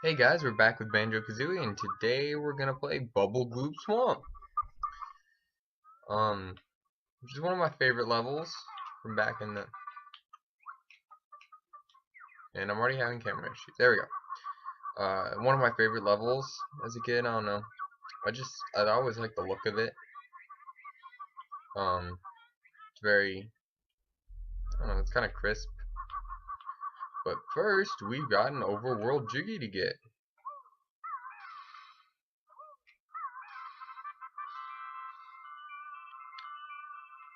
Hey guys, we're back with Banjo Kazooie, and today we're gonna play Bubble Gloop Swamp. Which is one of my favorite levels from back in the. And I'm already having camera issues. There we go. One of my favorite levels as a kid. I don't know. I always liked the look of it. It's very. I don't know. It's kind of crisp. But first, we've got an overworld Jiggy to get.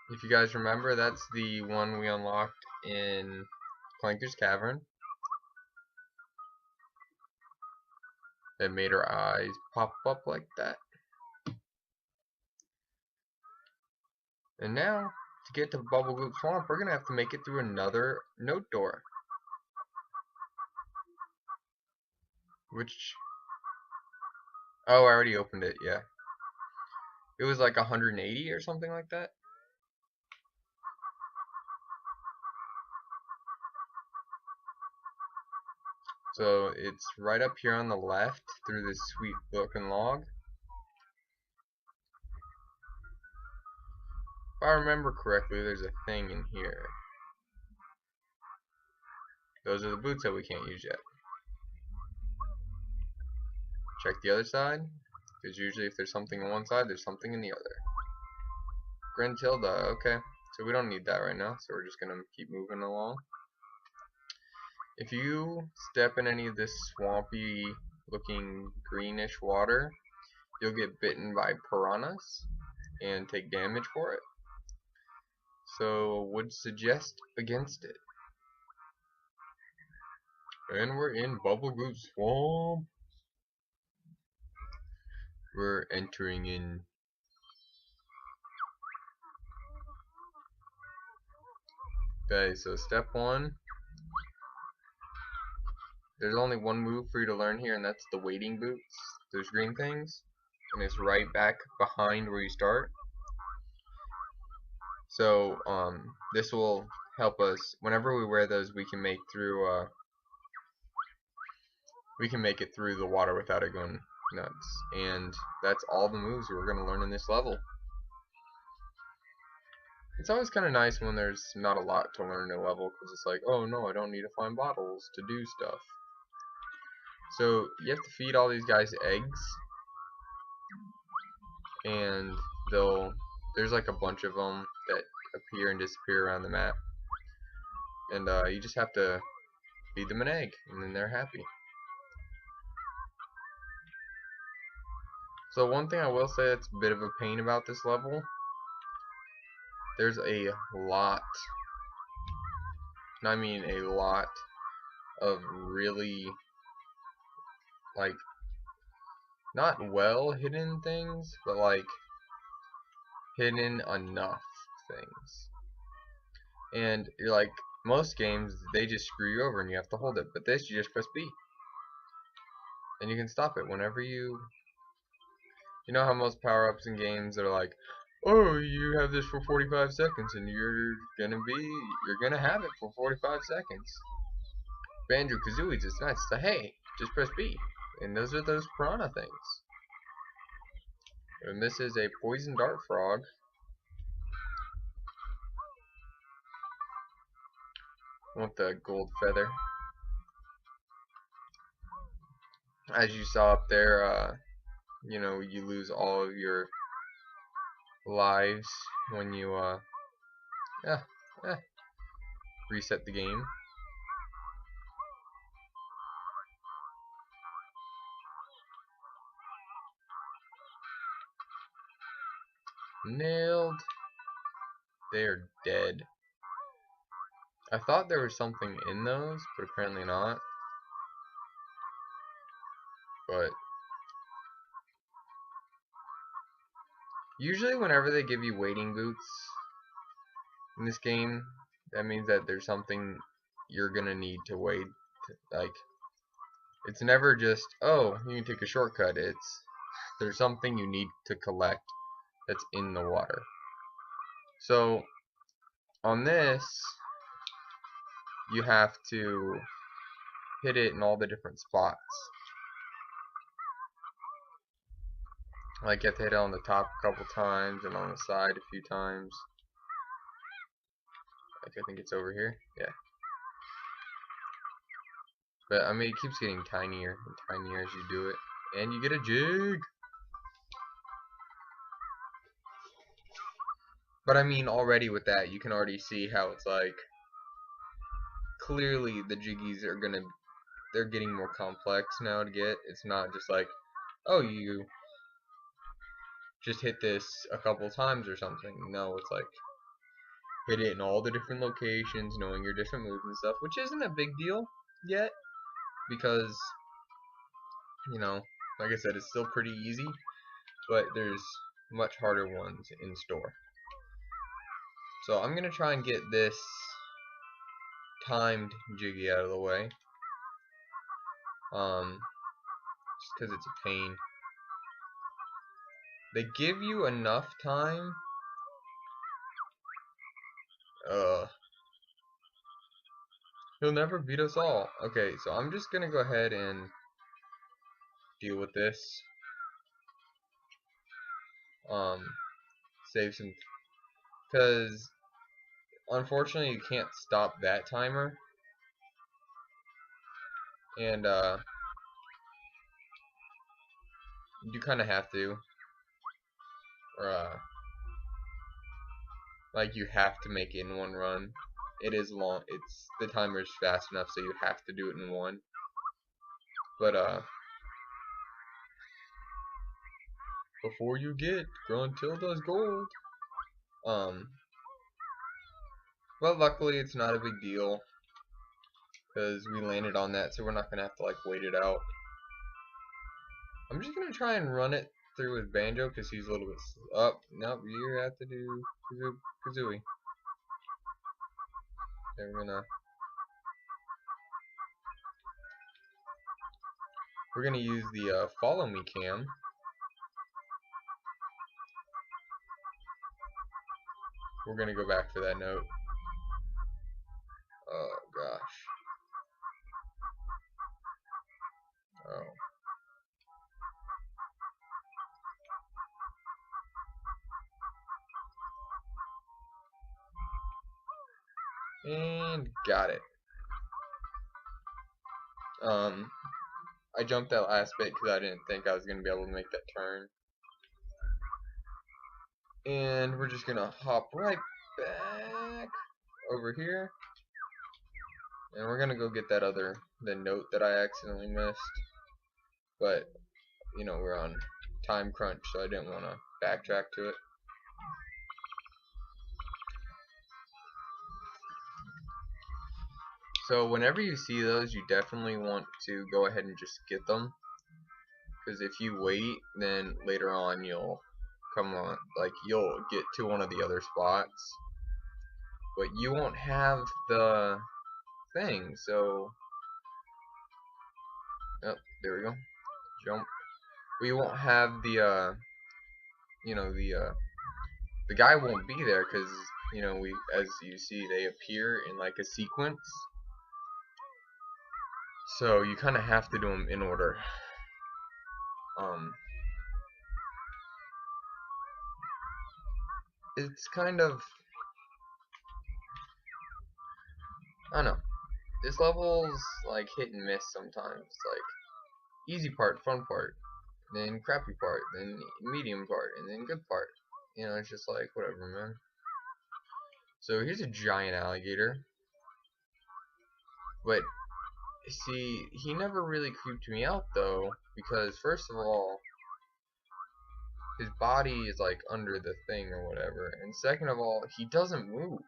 If you guys remember, that's the one we unlocked in Clanker's Cavern. That made her eyes pop up like that. And now, to get to Bubble Gloop Swamp, we're going to have to make it through another note door. Which, oh, I already opened it, yeah. It was like 180 or something like that. So it's right up here on the left through this sweet broken log. If I remember correctly, there's a thing in here. Those are the boots that we can't use yet. Check the other side, because usually if there's something on one side, there's something in the other. Grentilda, okay. So we don't need that right now, so we're just going to keep moving along. If you step in any of this swampy looking greenish water, you'll get bitten by piranhas and take damage for it. So would suggest against it. And we're in Bubble Gloop Swamp. We're entering in. Okay, so step one. There's only one move for you to learn here, and that's the wading boots. Those green things. And it's right back behind where you start. So this will help us whenever we wear those. We can make it through the water without it going nuts. And that's all the moves we're going to learn in this level. It's always kind of nice when there's not a lot to learn in a level, because it's like, oh no, I don't need to find bottles to do stuff. So you have to feed all these guys eggs, and there's like a bunch of them that appear and disappear around the map, and you just have to feed them an egg, and then they're happy. So one thing I will say that's a bit of a pain about this level, there's a lot, and I mean a lot, of really, like, not well hidden things, but like hidden enough things. And you're like, most games, they just screw you over and you have to hold it, but this, you just press B. And you can stop it whenever you know how most power-ups in games are like, oh, you have this for 45 seconds and you're gonna have it for 45 seconds. Banjo Kazooie is nice. So hey, just press B. And those are those piranha things. And this is a poison dart frog. I want the gold feather. As you saw up there, you know, you lose all of your lives when you reset the game. Nailed. They're dead. I thought there was something in those, but apparently not. But usually whenever they give you wading boots in this game, that means that there's something you're gonna need to wade. Like, it's never just, oh, you can take a shortcut. There's something you need to collect that's in the water. So on this, you have to hit it in all the different spots. Like you have to hit it on the top a couple times and on the side a few times. Like I think it's over here. Yeah. But I mean, it keeps getting tinier and tinier as you do it, and you get a jig. But I mean, already with that, you can already see how it's like clearly the jiggies are they're getting more complex now to get. It's not just like, oh, you just hit this a couple times or something. No, it's like hit it in all the different locations, knowing your different moves and stuff, which isn't a big deal yet because, you know, like I said, it's still pretty easy, but there's much harder ones in store. So I'm gonna try and get this timed jiggy out of the way, just because it's a pain. They give you enough time. He'll never beat us all. Okay, so I'm just gonna go ahead and deal with this. Save some, because unfortunately you can't stop that timer, and you kind of have to, or like you have to make it in one run. It is long. The timer is fast enough, so you have to do it in one. But before you get Gruntilda's gold, well, luckily it's not a big deal because we landed on that, so we're not gonna have to like wait it out. I'm just gonna try and run it through with Banjo because he's a little bit up. Nope, you have to do Kazooie. Okay, we're gonna use the follow me cam. We're gonna go back for that note. Oh gosh. Oh. And got it. I jumped that last bit because I didn't think I was gonna be able to make that turn. And we're just gonna hop right back over here. And we're gonna go get the note that I accidentally missed. But, you know, we're on time crunch, so I didn't want to backtrack to it. So whenever you see those, you definitely want to go ahead and just get them. Because if you wait, then later on you'll you'll get to one of the other spots. But you won't have the thing, so... Oh, there we go. Jump. We won't have the, you know, the guy won't be there because, you know, as you see, they appear in like a sequence. So you kind of have to do them in order. It's kind of, I don't know. This level's like hit and miss sometimes. Like easy part, fun part, then crappy part, then medium part, and then good part. You know, it's just like whatever, man. So here's a giant alligator. But see, he never really creeped me out though, because first of all, his body is like under the thing or whatever, and second of all, he doesn't move.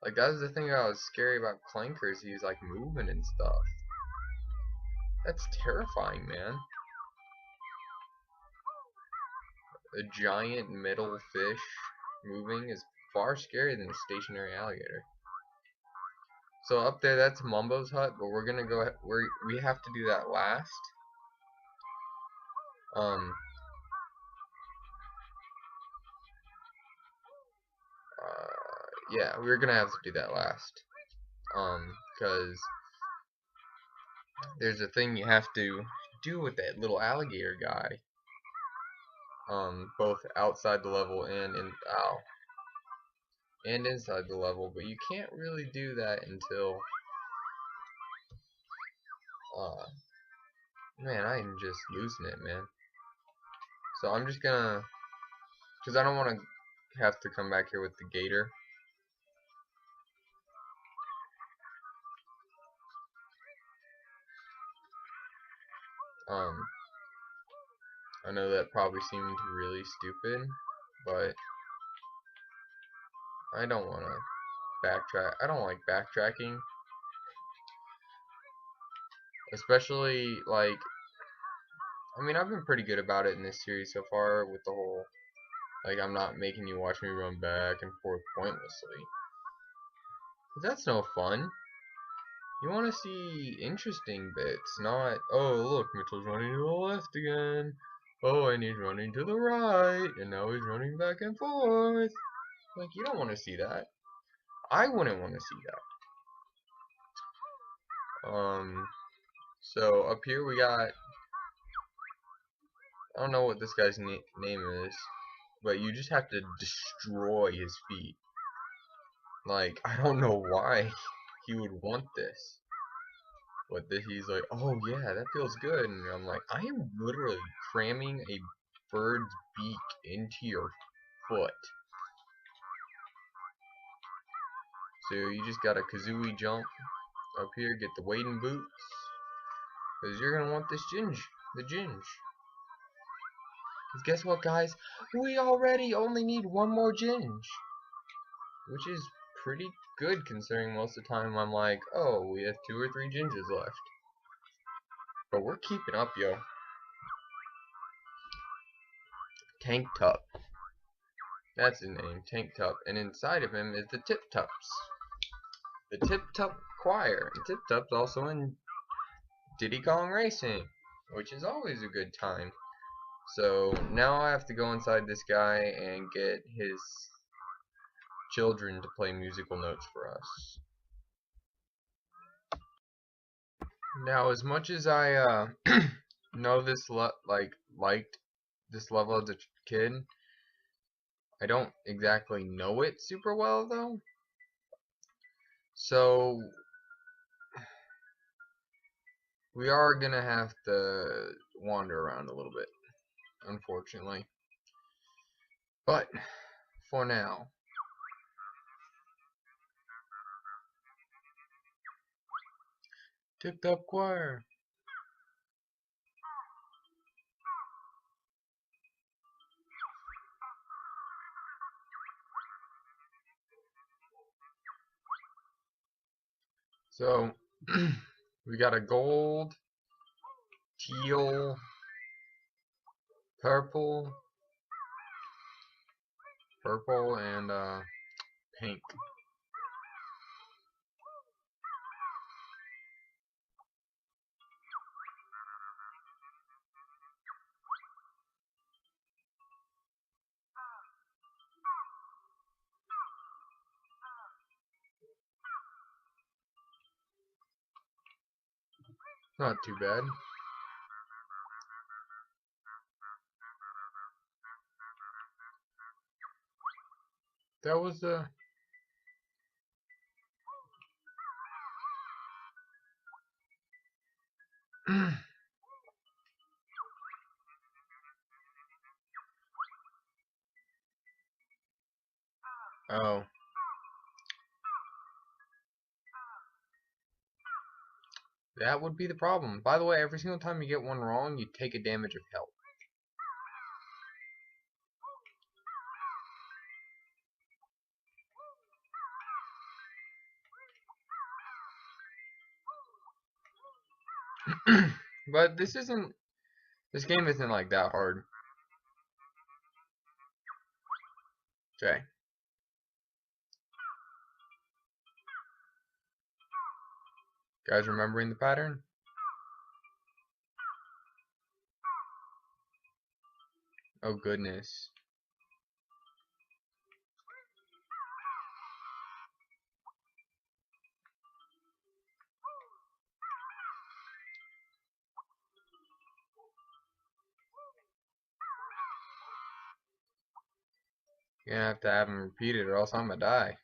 Like that was the thing that was scary about Clankers. He's like moving and stuff. That's terrifying, man. A giant metal fish moving is far scarier than a stationary alligator. So up there, that's Mumbo's hut, but we're gonna go. We have to do that last. Yeah, we're gonna have to do that last. Because there's a thing you have to do with that little alligator guy. both outside the level and inside the level, but you can't really do that until man, I am just losing it, man. So I'm just gonna, because I don't want to have to come back here with the gator. I know that probably seemed really stupid, but I don't want to backtrack. I don't like backtracking, especially like, I mean, I've been pretty good about it in this series so far with the whole, like, I'm not making you watch me run back and forth pointlessly. That's no fun. You want to see interesting bits, not, oh, look, Mitchell's running to the left again. Oh, and he's running to the right, and now he's running back and forth. Like, you don't want to see that. I wouldn't want to see that. So up here we got, I don't know what this guy's name is, but you just have to destroy his feet. Like, I don't know why he would want this. But he's like, oh yeah, that feels good. And I'm like, I am literally cramming a bird's beak into your foot. So you just gotta Kazooie jump up here, get the wading boots. Because you're gonna want this the ginge. Because guess what, guys? We already only need one more ginge. Which is pretty good considering most of the time I'm like, oh, we have 2 or 3 ginges left. But we're keeping up, yo. Tank Tup. That's his name, Tank Tup. And inside of him is the Tip Tups. The Tip Tup Choir. And Tip Tup's also in Diddy Kong Racing, which is always a good time. So now I have to go inside this guy and get his children to play musical notes for us. Now, as much as I know this liked this level as a kid, I don't exactly know it super well though. So we are gonna have to wander around a little bit, unfortunately. But for now, Tip Top Choir. So we got a gold, teal, purple, and pink. Not too bad. That was oh. That would be the problem. By the way, every single time you get one wrong, you take a damage of health. But this game isn't like that hard. Okay. Guys remembering the pattern? Oh goodness. You're gonna have him repeat it or else I'm gonna die.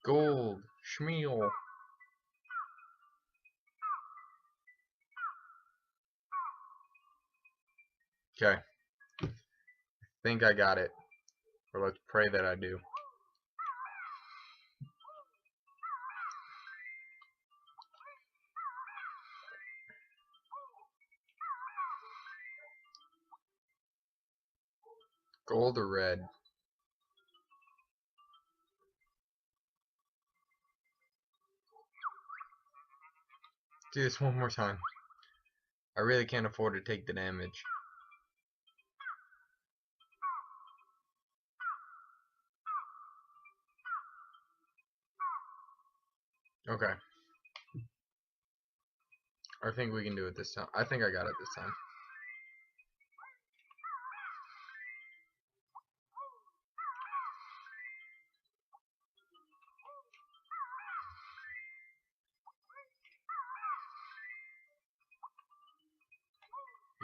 Gold. Schmeal. Okay. I think I got it. Or let's pray that I do. Gold or red? Do this one more time. I really can't afford to take the damage. Okay. I think we can do it this time. I think I got it this time.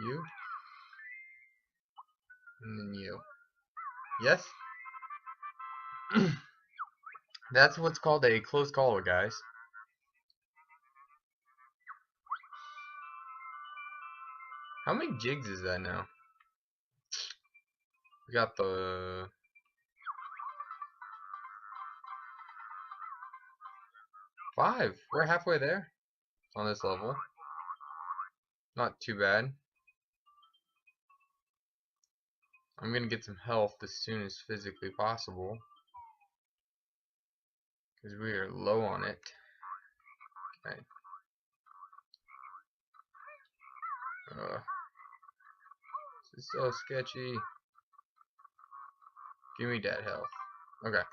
You. And then you. Yes? That's what's called a close call, guys. How many jigs is that now? We got the... 5. We're halfway there on this level. Not too bad. I'm gonna get some health as soon as physically possible, because we are low on it. Okay. This is so sketchy. Give me that health. Okay.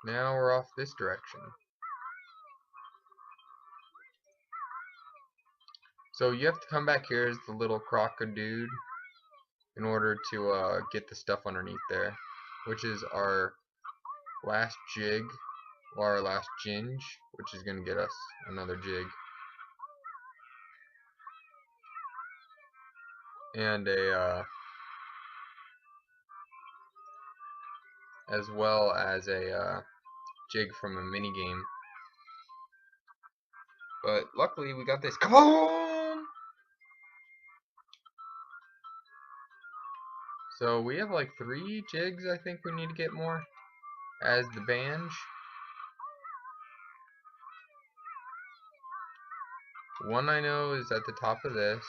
Now we're off this direction. So you have to come back here as the little crocodude in order to get the stuff underneath there, which is our last jig, or our last ginge, which is gonna get us another jig. And as well as a jig from a mini game. But luckily we got this. Come on! So we have like 3 jigs I think we need to get more as the Banjo. One I know is at the top of this.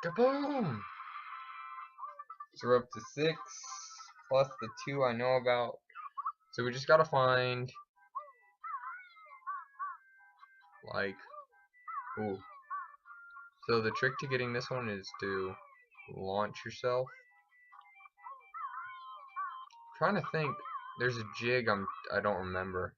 Kaboom! So we're up to 6 plus the 2 I know about. So we just gotta find like, ooh. So the trick to getting this one is to launch yourself. I'm trying to think. There's a jig I don't remember.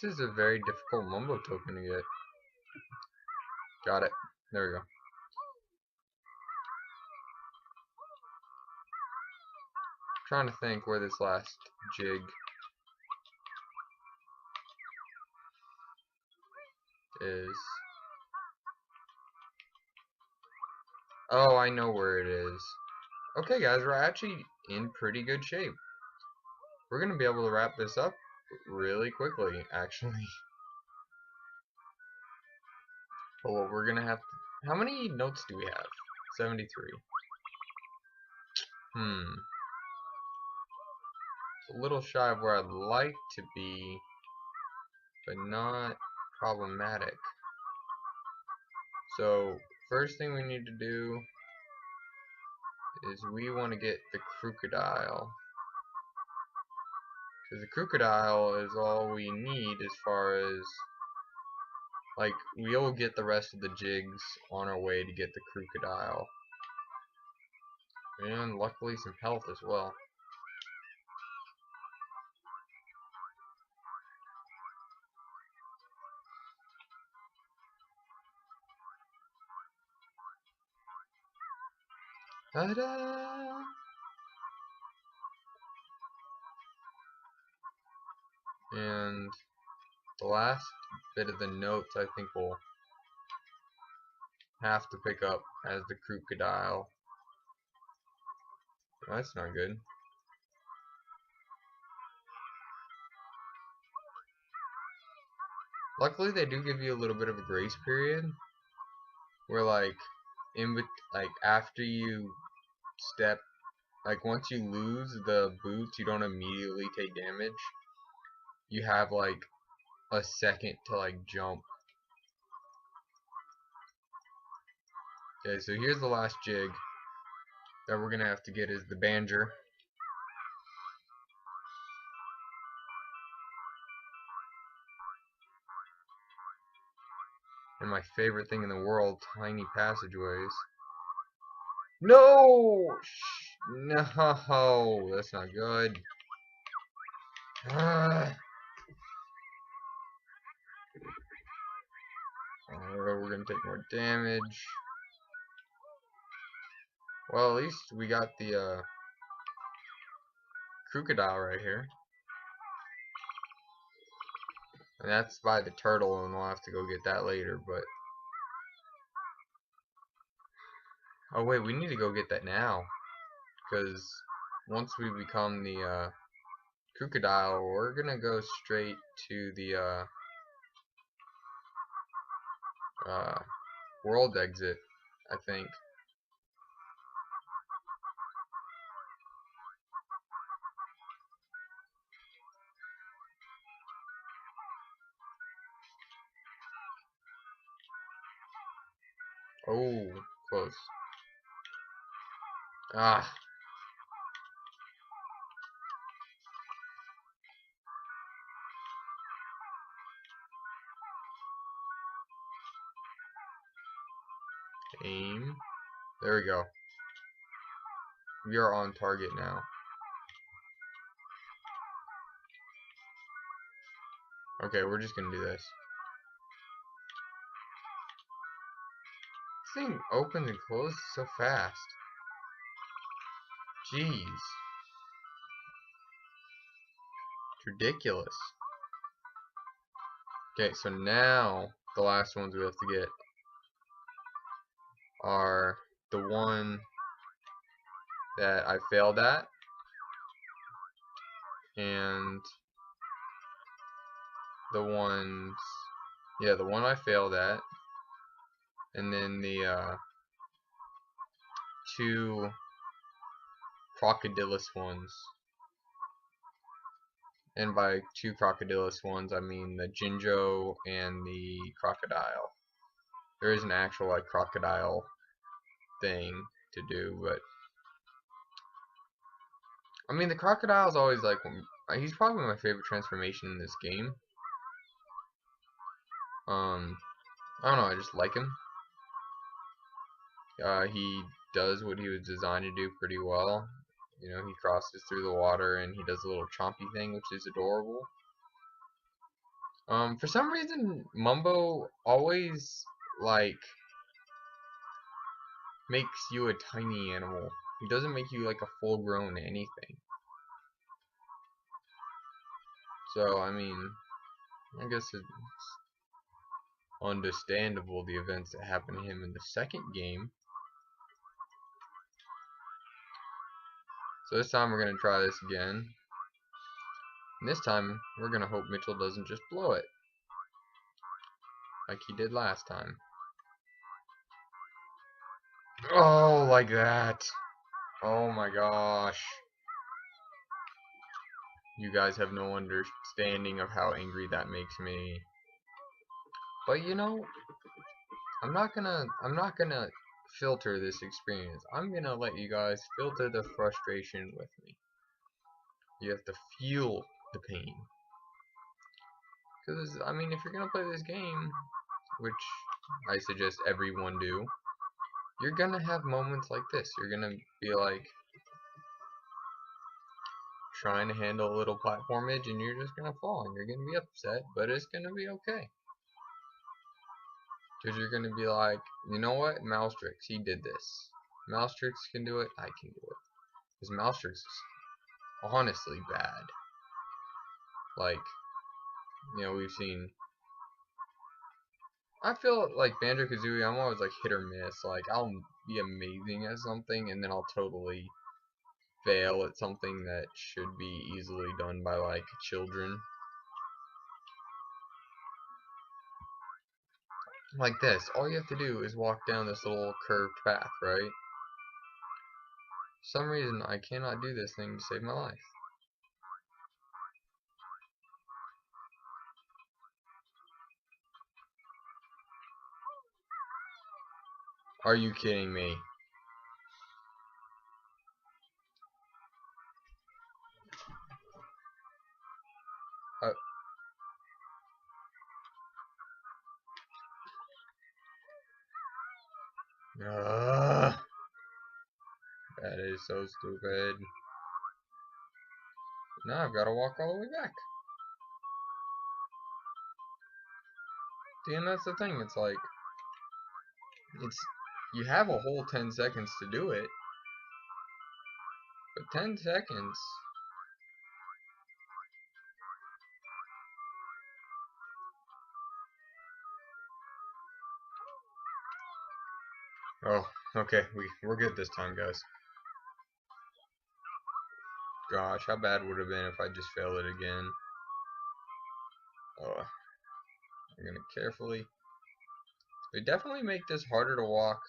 This is a very difficult mumbo token to get. Got it. There we go. Trying to think where this last jig is. Oh, I know where it is. Okay, guys, we're actually in pretty good shape. We're gonna be able to wrap this up really quickly, actually. But what we're gonna have to... How many notes do we have? 73. It's a little shy of where I'd like to be, but not problematic. So first thing we need to do is we want to get the crocodile. Because the crocodile is all we need as far as, like, we'll get the rest of the jigs on our way to get the crocodile. And luckily some health as well. Ta-da! And the last bit of the notes I think we'll have to pick up as the crocodile. Well, that's not good. Luckily they do give you a little bit of a grace period where like like after you step, like once you lose the boots you don't immediately take damage. You have like a second to like jump. Okay, so here's the last jig that we're gonna have to get is the Banjo. And my favorite thing in the world, tiny passageways. No! No, that's not good. Ah. We're gonna take more damage. Well, at least we got the crocodile right here. And that's by the turtle, and we'll have to go get that later, but... Oh wait, we need to go get that now. Because once we become the crocodile, we're gonna go straight to the world exit, I think. Oh, close. Ah. Aim. There we go. We are on target now. Okay, we're just gonna do this. This thing opens and closes so fast. Jeez. It's ridiculous. Okay, so now the last ones we have to get are the one that I failed at, and the ones, yeah, the one I failed at, and then the two crocodilus ones. And by two crocodilus ones, I mean the Jinjo and the crocodile. There is an actual like crocodile thing to do, but I mean the crocodile's always like, he's probably my favorite transformation in this game. I don't know, I just like him. He does what he was designed to do pretty well. You know, he crosses through the water and he does a little chompy thing, which is adorable. For some reason, Mumbo always, like, makes you a tiny animal. He doesn't make you, like, a full-grown anything. So, I mean, I guess it's understandable, the events that happened to him in the second game. So this time we're going to try this again. And this time, we're going to hope Mitchell doesn't just blow it like he did last time. Oh, like that. Oh my gosh. You guys have no understanding of how angry that makes me. But you know, I'm not gonna filter this experience. I'm gonna let you guys filter the frustration with me. You have to feel the pain. Because, I mean, if you're gonna play this game, which I suggest everyone do, you're gonna have moments like this. You're gonna be like trying to handle a little platformage and you're just gonna fall and you're gonna be upset, but it's gonna be okay. Because you're gonna be like, you know what? Mousetrix, he did this. Mousetrix can do it, I can do it. Because Mousetrix is honestly bad. Like, you know, we've seen. I feel like Banjo Kazooie, I'm always like hit or miss. Like, I'll be amazing at something and then I'll totally fail at something that should be easily done by like children. Like this, all you have to do is walk down this little curved path, right? For some reason, I cannot do this thing to save my life. Are you kidding me? Uh, that is so stupid. Now I've got to walk all the way back. See, and that's the thing. It's like, you have a whole 10 seconds to do it, but 10 seconds. Oh, okay, we're good this time, guys. Gosh, how bad would it have been if I just failed it again? Oh, I'm gonna carefully. They definitely make this harder to walk.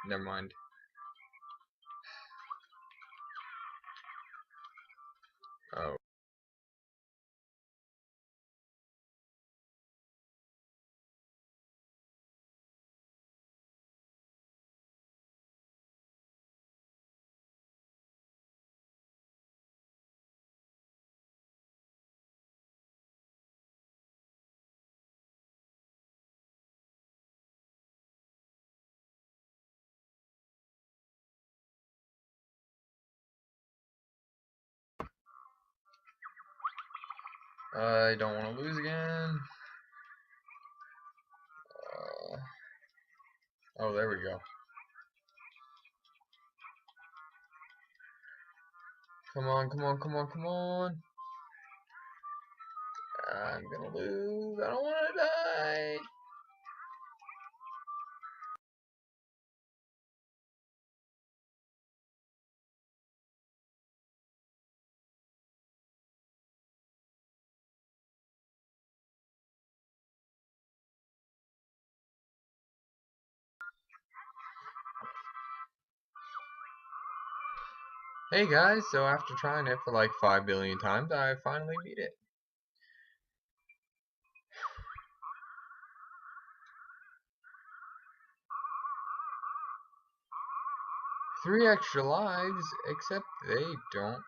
Never mind. Oh. I don't want to lose again. Oh, there we go. Come on, come on, come on, come on. I'm gonna lose. I don't want to die. Hey guys, so after trying it for like 5 billion times, I finally beat it. 3 extra lives, except they don't.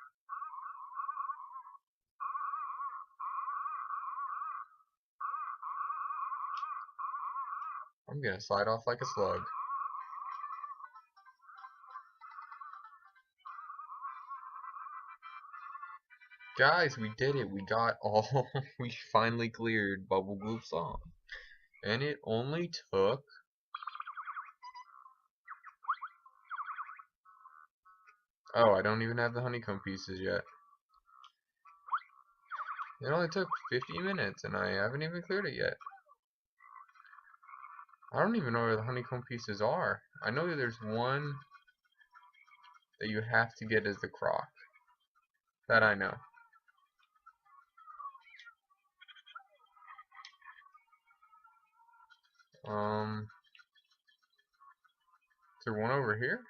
I'm gonna slide off like a slug. Guys, we did it. We got all. We finally cleared Bubble Gloop Song. And it only took. Oh, I don't even have the honeycomb pieces yet. It only took 50 minutes and I haven't even cleared it yet. I don't even know where the honeycomb pieces are. I know that there's one that you have to get as the croc. That I know. Is there one over here?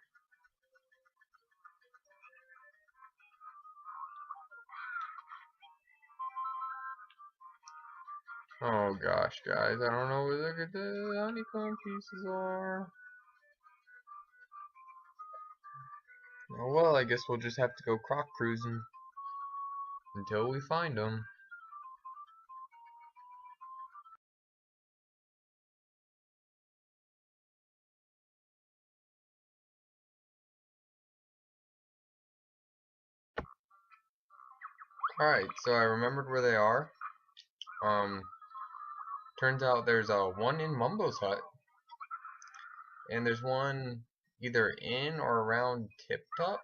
Oh gosh, guys, I don't know where the honeycomb pieces are. Oh well, I guess we'll just have to go croc cruising until we find them. Alright, so I remembered where they are. Turns out there's one in Mumbo's hut, and there's one either in or around Tip Top.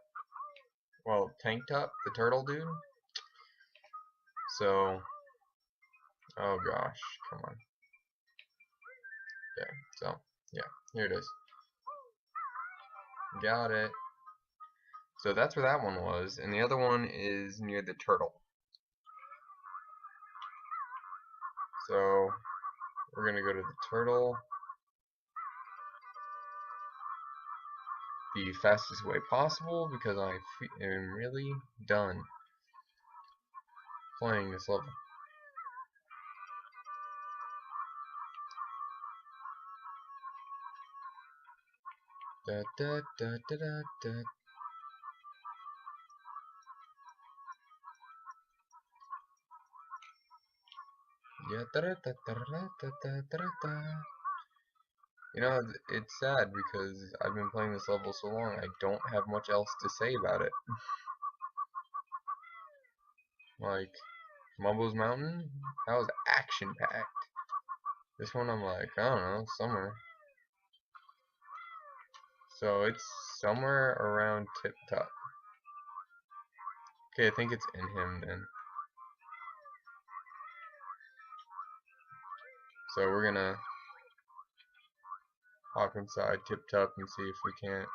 Well, Tank Top, the turtle dude. So, oh gosh, come on. Okay, so, yeah, here it is. Got it. So that's where that one was, and the other one is near the turtle. So, we're gonna go to the turtle the fastest way possible because I am really done playing this level. Da, da, da, da, da, da. Yeah, da, da, da, da, da, da, da, da, da. You know, it's sad because I've been playing this level so long, I don't have much else to say about it. Like, Mumbo's Mountain, that was action-packed. This one I'm like, I don't know, summer. So it's somewhere around Tip Top. Okay, I think it's in him then. So we're gonna hop inside Tip Top and see if we can't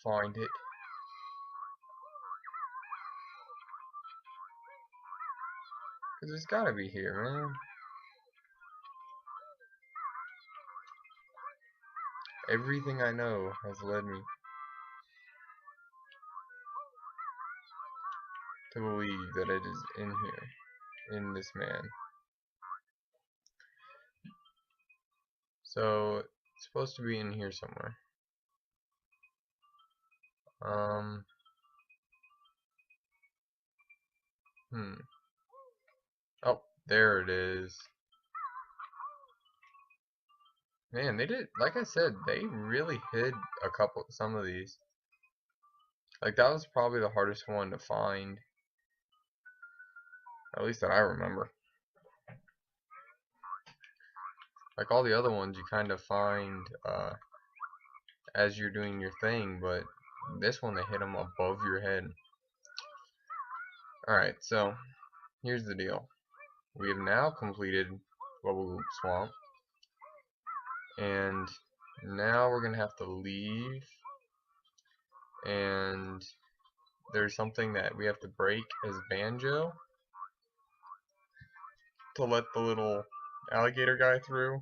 find it. Cause it's gotta be here, man. Everything I know has led me to believe that it is in here, in this man. So it's supposed to be in here somewhere. Hmm. Oh, there it is. Man, they did, like I said, they really hid some of these. Like, that was probably the hardest one to find. At least that I remember. Like, all the other ones you kind of find, as you're doing your thing, but this one they hit them above your head. Alright, so, here's the deal. We have now completed Bubble Gloop Swamp. And now we're gonna have to leave, and there's something that we have to break as Banjo to let the little alligator guy through.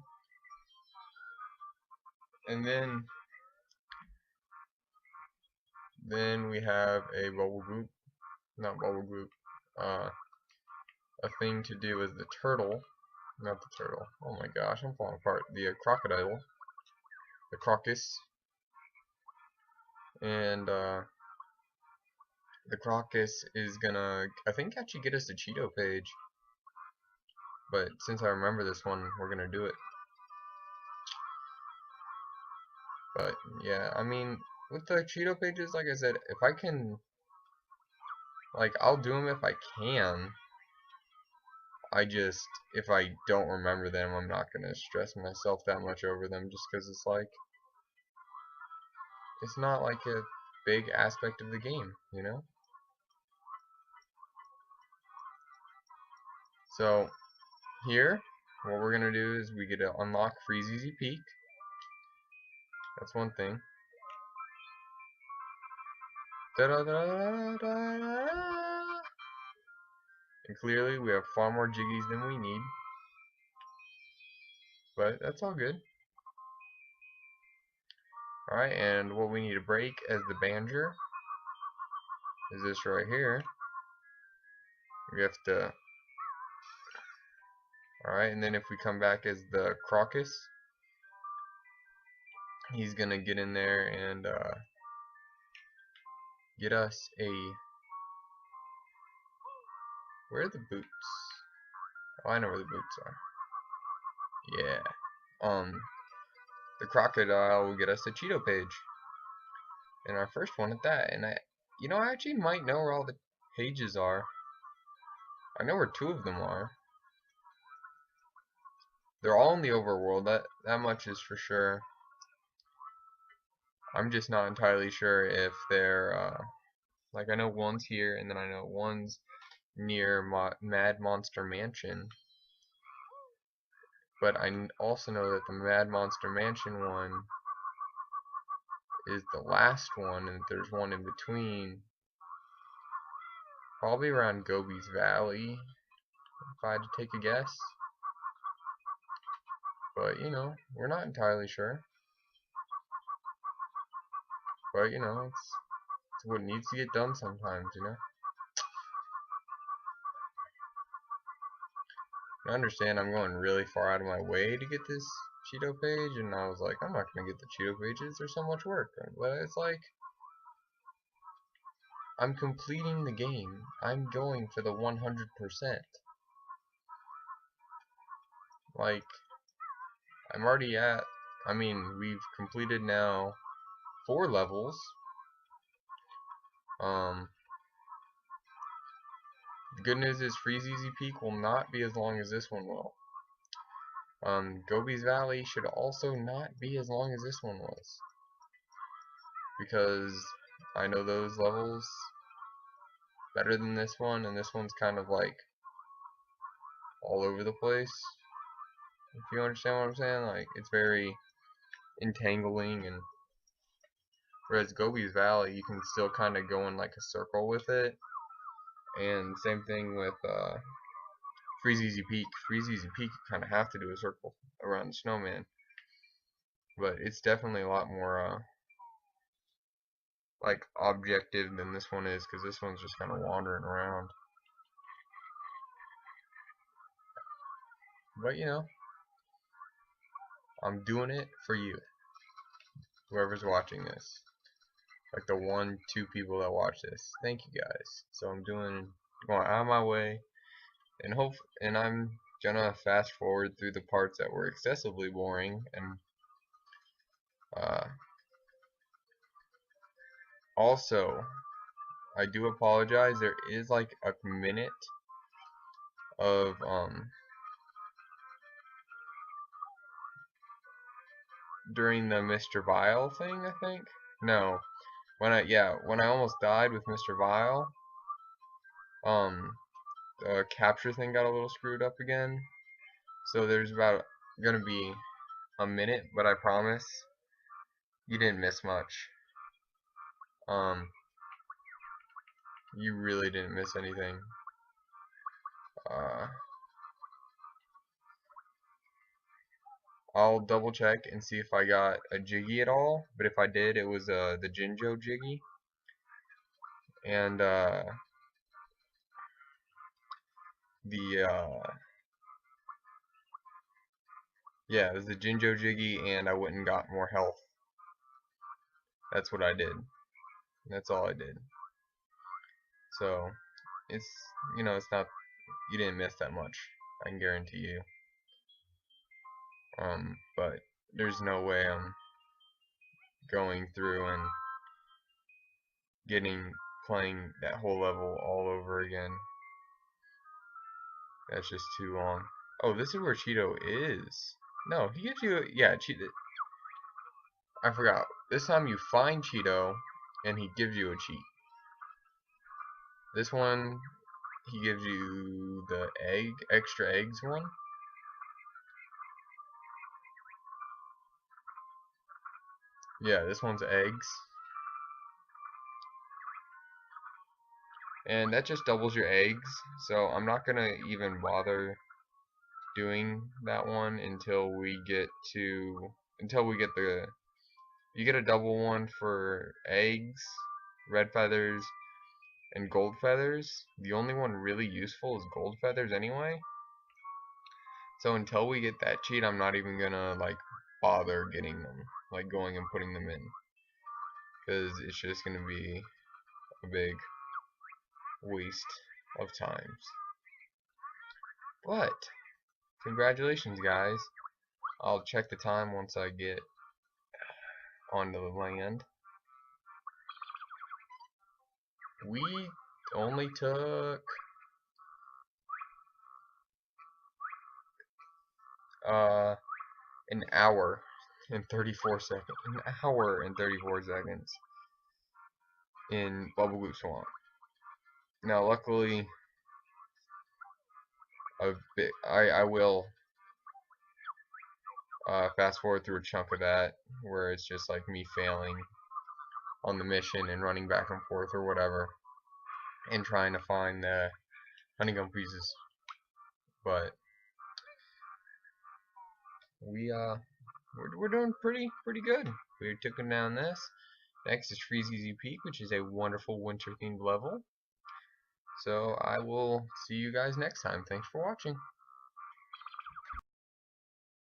And then we have a bubble gloop, not bubble gloop, a thing to do with the turtle, not the turtle. Oh my gosh, I'm falling apart. The crocodile, the crocus, and the crocus is gonna, I think, actually get us the Cheeto page. But since I remember this one, we're gonna do it. But yeah, I mean, with the Cheeto pages, like I said, if I can, like, I'll do them if I can. If I don't remember them, I'm not gonna stress myself that much over them, just because it's like, it's not like a big aspect of the game, you know? So, here, what we're gonna do is we get to unlock Freeze Easy Peak. That's one thing. Da -da -da -da -da -da. And clearly, we have far more Jiggies than we need. But that's all good. Alright, and what we need to break as the Banjo is this right here. We have to Alright, and then if we come back as the Crocus, he's gonna get in there and get us a... Where are the boots? Oh, I know where the boots are. Yeah. The crocodile will get us a Cheeto page. And our first one at that. And I actually might know where all the pages are. I know where 2 of them are. They're all in the overworld, that much is for sure. I'm just not entirely sure if they're, like I know one's here, and then I know one's near Mad Monster Mansion. But I also know that the Mad Monster Mansion one is the last one, and there's one in between. Probably around Gobi's Valley, if I had to take a guess. But, we're not entirely sure. But, it's what needs to get done sometimes, I understand I'm going really far out of my way to get this Cheeto page, and I was like, I'm not going to get the Cheeto pages, there's so much work. But it's like, I'm completing the game. I'm going for the 100%. Like, I'm already at, we've completed now 4 levels. The good news is Freezeezy Peak will not be as long as this one will. Gobi's Valley should also not be as long as this one was. Because I know those levels better than this one, and this one's kind of like all over the place. If you understand what I'm saying, like it's very entangling, and whereas Gobi's Valley, you can still kind of go in like a circle with it. And same thing with Freezeezy Peak. Freezeezy Peak, you kind of have to do a circle around the snowman, but it's definitely a lot more like objective than this one is, because this one's just kind of wandering around. But I'm doing it for you, whoever's watching this, like the 1-2 people that watch this. Thank you guys. So I'm going out of my way, and I'm gonna fast forward through the parts that were excessively boring, and also I do apologize. There is like a minute of during the Mr. Vile thing, I think. No, when I almost died with Mr. Vile, the capture thing got a little screwed up again. So there's about gonna be a minute, but I promise you didn't miss much. You really didn't miss anything. I'll double check and see if I got a Jiggy at all, but if I did, it was the Jinjo Jiggy. And yeah, it was the Jinjo Jiggy, and I went and got more health. That's what I did. That's all I did. So it's it's not, you didn't miss that much, I can guarantee you. But there's no way I'm going through and playing that whole level all over again. That's just too long. Oh, this is where Cheeto is. No, he gives you Cheeto. I forgot. This time you find Cheeto and he gives you a cheat. This one he gives you the extra eggs one. Yeah, this one's eggs. And that just doubles your eggs, so I'm not gonna even bother doing that one until we get the, you get a double one for eggs, red feathers, and gold feathers. The only one really useful is gold feathers anyway. So until we get that cheat, I'm not even gonna like bother getting them, like going and putting them in, because it's just gonna be a big waste of times. But congratulations, guys. I'll check the time once I get onto the land. We only took an hour and 34 seconds. An hour and 34 seconds in Bubble Gloop Swamp. Now, luckily, I will fast forward through a chunk of that where it's just like me failing on the mission and running back and forth or whatever and trying to find the honeycomb pieces. But we're doing pretty good. We took down this. Next is Freeze Easy Peak, which is a wonderful winter themed level. So I will see you guys next time. Thanks for watching.